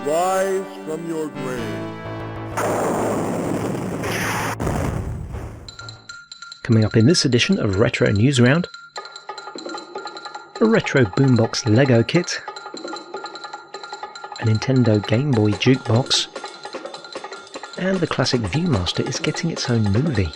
rise from your grave. Coming up in this edition of Retro Newsround, a retro Boombox Lego kit, a Nintendo Game Boy Jukebox, and the classic Viewmaster is getting its own movie.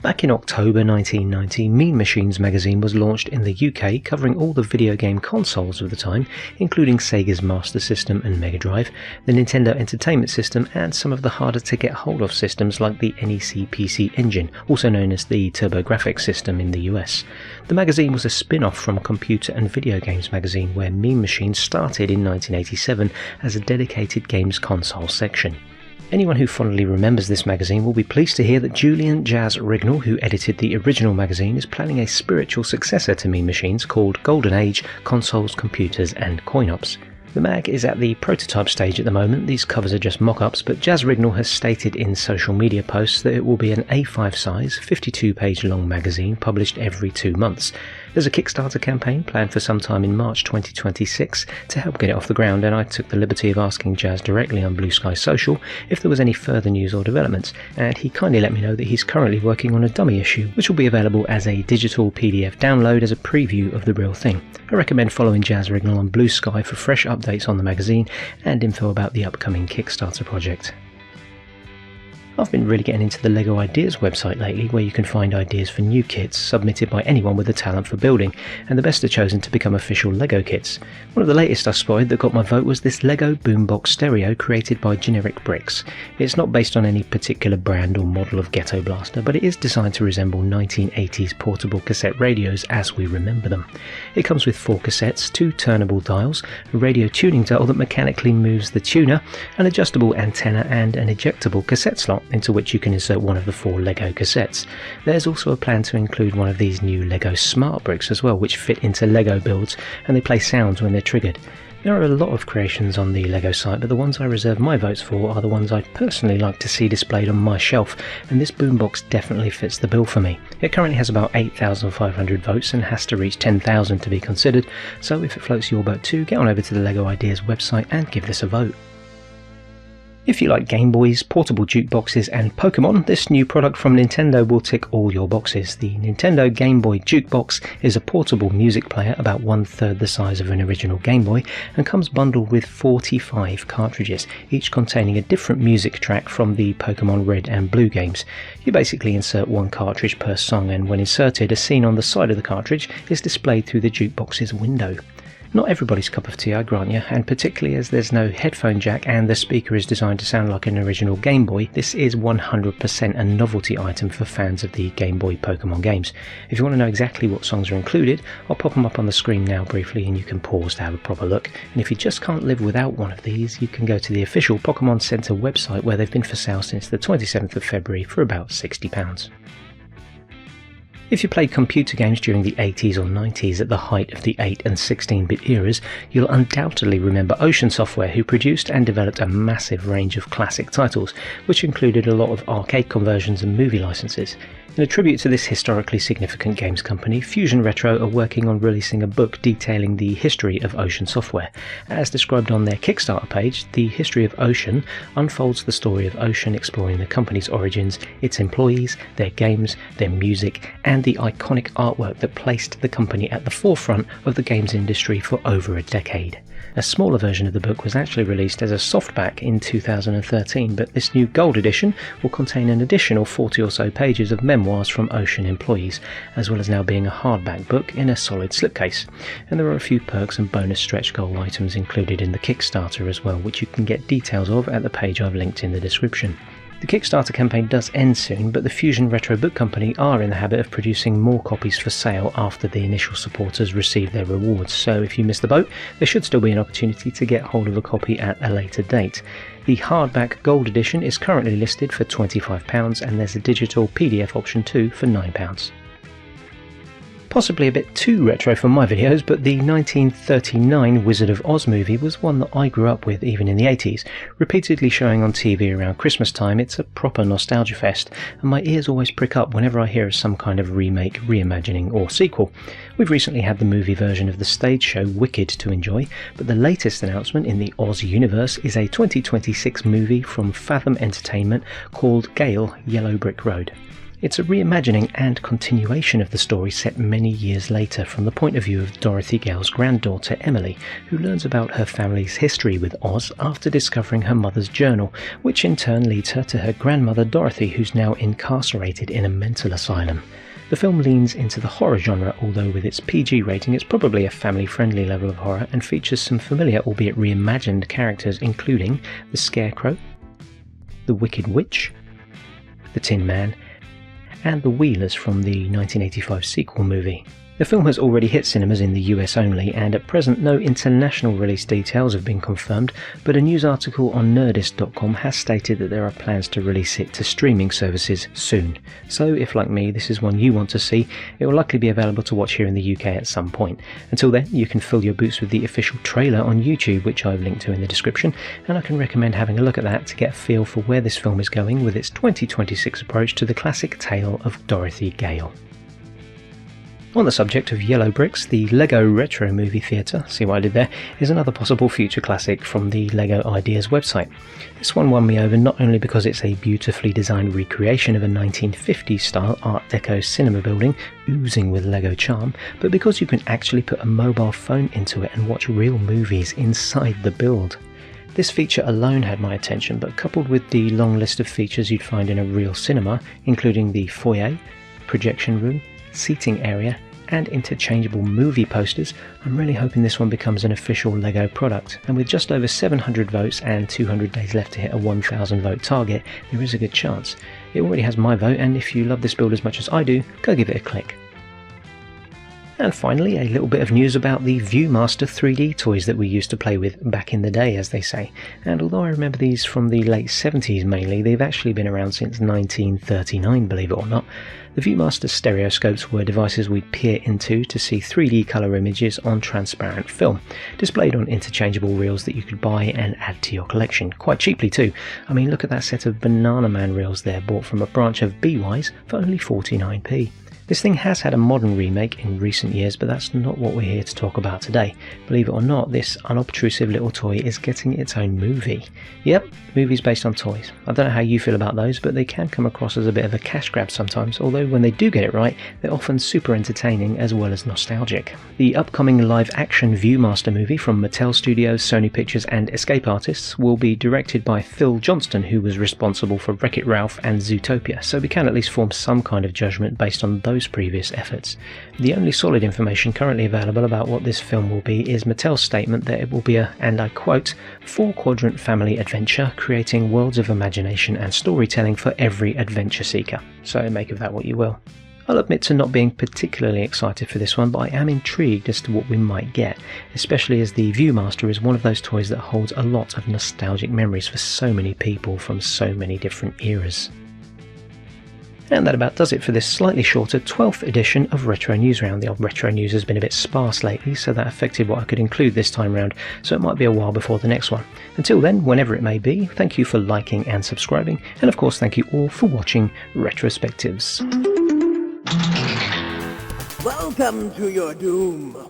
Back in October 1990, Mean Machines magazine was launched in the UK, covering all the video game consoles of the time, including Sega's Master System and Mega Drive, the Nintendo Entertainment System, and some of the harder to get hold of systems like the NEC PC Engine, also known as the TurboGrafx system in the US. The magazine was a spin-off from Computer and Video Games magazine, where Mean Machines started in 1987 as a dedicated games console section. Anyone who fondly remembers this magazine will be pleased to hear that Julian Jazz Rignall, who edited the original magazine, is planning a spiritual successor to Mean Machines called Golden Age, Consoles, Computers and Coin-Ops. The mag is at the prototype stage at the moment. These covers are just mock-ups, but Jazz Rignall has stated in social media posts that it will be an A5 size, 52-page long magazine published every 2 months. There's a Kickstarter campaign planned for sometime in March 2026 to help get it off the ground, and I took the liberty of asking Jazz directly on Bluesky Social if there was any further news or developments, and he kindly let me know that he's currently working on a dummy issue, which will be available as a digital PDF download as a preview of the real thing. I recommend following Jazz Rignall on Bluesky for fresh updates on the magazine and info about the upcoming Kickstarter project. I've been really getting into the LEGO Ideas website lately, where you can find ideas for new kits submitted by anyone with a talent for building, and the best are chosen to become official LEGO kits. One of the latest I spotted that got my vote was this LEGO Boombox stereo created by Generic Bricks. It's not based on any particular brand or model of Ghetto Blaster, but it is designed to resemble 1980s portable cassette radios as we remember them. It comes with 4 cassettes, 2 turnable dials, a radio tuning dial that mechanically moves the tuner, an adjustable antenna and an ejectable cassette slot into which you can insert one of the 4 LEGO cassettes. There's also a plan to include one of these new LEGO Smart Bricks as well, which fit into LEGO builds and they play sounds when they're triggered. There are a lot of creations on the LEGO site, but the ones I reserve my votes for are the ones I'd personally like to see displayed on my shelf, and this Boombox definitely fits the bill for me. It currently has about 8,500 votes and has to reach 10,000 to be considered, so if it floats your boat too, get on over to the LEGO Ideas website and give this a vote. If you like Game Boys, portable jukeboxes and Pokemon, this new product from Nintendo will tick all your boxes. The Nintendo Game Boy Jukebox is a portable music player about 1/3 the size of an original Game Boy and comes bundled with 45 cartridges, each containing a different music track from the Pokemon Red and Blue games. You basically insert 1 cartridge per song, and when inserted, a scene on the side of the cartridge is displayed through the jukebox's window. Not everybody's cup of tea, I grant you, and particularly as there's no headphone jack and the speaker is designed to sound like an original Game Boy, this is 100% a novelty item for fans of the Game Boy Pokemon games. If you want to know exactly what songs are included, I'll pop them up on the screen now briefly and you can pause to have a proper look. And if you just can't live without one of these, you can go to the official Pokemon Center website, where they've been for sale since the 27th of February for about £60. If you played computer games during the 80s or 90s at the height of the 8 and 16-bit eras, you'll undoubtedly remember Ocean Software, who produced and developed a massive range of classic titles, which included a lot of arcade conversions and movie licenses. In a tribute to this historically significant games company, Fusion Retro are working on releasing a book detailing the history of Ocean Software. As described on their Kickstarter page, the history of Ocean unfolds the story of Ocean, exploring the company's origins, its employees, their games, their music, and the iconic artwork that placed the company at the forefront of the games industry for over a decade. A smaller version of the book was actually released as a softback in 2013, but this new gold edition will contain an additional 40 or so pages of memoirs from Ocean employees, as well as now being a hardback book in a solid slipcase. And there are a few perks and bonus stretch goal items included in the Kickstarter as well, which you can get details of at the page I've linked in the description. The Kickstarter campaign does end soon, but the Fusion Retro Book Company are in the habit of producing more copies for sale after the initial supporters receive their rewards, so if you missed the boat, there should still be an opportunity to get hold of a copy at a later date. The hardback gold edition is currently listed for £25, and there's a digital PDF option too for £9. Possibly a bit too retro for my videos, but the 1939 Wizard of Oz movie was one that I grew up with even in the 80s. Repeatedly showing on TV around Christmas time, it's a proper nostalgia fest, and my ears always prick up whenever I hear of some kind of remake, reimagining or sequel. We've recently had the movie version of the stage show Wicked to enjoy, but the latest announcement in the Oz universe is a 2026 movie from Fathom Entertainment called Gale, Yellow Brick Road. It's a reimagining and continuation of the story set many years later from the point of view of Dorothy Gale's granddaughter Emily, who learns about her family's history with Oz after discovering her mother's journal, which in turn leads her to her grandmother Dorothy, who's now incarcerated in a mental asylum. The film leans into the horror genre, although with its PG rating it's probably a family-friendly level of horror, and features some familiar albeit reimagined characters including the Scarecrow, the Wicked Witch, the Tin Man, and the Wheelers from the 1985 sequel movie. The film has already hit cinemas in the US only, and at present no international release details have been confirmed, but a news article on Nerdist.com has stated that there are plans to release it to streaming services soon. So if, like me, this is one you want to see, it will likely be available to watch here in the UK at some point. Until then, you can fill your boots with the official trailer on YouTube, which I've linked to in the description, and I can recommend having a look at that to get a feel for where this film is going with its 2026 approach to the classic tale of Dorothy Gale. On the subject of yellow bricks, the LEGO Retro Movie Theatre, see what I did there, is another possible future classic from the LEGO Ideas website. This one won me over not only because it's a beautifully designed recreation of a 1950s style Art Deco cinema building oozing with LEGO charm, but because you can actually put a mobile phone into it and watch real movies inside the build. This feature alone had my attention, but coupled with the long list of features you'd find in a real cinema, including the foyer, projection room, seating area, and interchangeable movie posters, I'm really hoping this one becomes an official LEGO product, and with just over 700 votes and 200 days left to hit a 1,000 vote target, there is a good chance. It already has my vote, and if you love this build as much as I do, go give it a click. And finally, a little bit of news about the Viewmaster 3D toys that we used to play with back in the day, as they say. And although I remember these from the late 70s mainly, they've actually been around since 1939, believe it or not. The Viewmaster stereoscopes were devices we'd peer into to see 3D colour images on transparent film, displayed on interchangeable reels that you could buy and add to your collection, quite cheaply too. I mean, look at that set of Banana Man reels there, bought from a branch of BWise for only 49p. This thing has had a modern remake in recent years, but that's not what we're here to talk about today. Believe it or not, this unobtrusive little toy is getting its own movie. Yep, movies based on toys. I don't know how you feel about those, but they can come across as a bit of a cash grab sometimes, although when they do get it right, they're often super entertaining as well as nostalgic. The upcoming live-action Viewmaster movie from Mattel Studios, Sony Pictures and Escape Artists will be directed by Phil Johnston, who was responsible for Wreck-It Ralph and Zootopia, so we can at least form some kind of judgment based on those previous efforts. The only solid information currently available about what this film will be is Mattel's statement that it will be a, and I quote, 4-quadrant family adventure creating worlds of imagination and storytelling for every adventure seeker. So make of that what you will. I'll admit to not being particularly excited for this one, but I am intrigued as to what we might get, especially as the Viewmaster is one of those toys that holds a lot of nostalgic memories for so many people from so many different eras. And that about does it for this slightly shorter 12th edition of Retro Newsround. The old Retro News has been a bit sparse lately, so that affected what I could include this time round, so it might be a while before the next one. Until then, whenever it may be, thank you for liking and subscribing, and of course thank you all for watching Retrospectives. Welcome to your doom.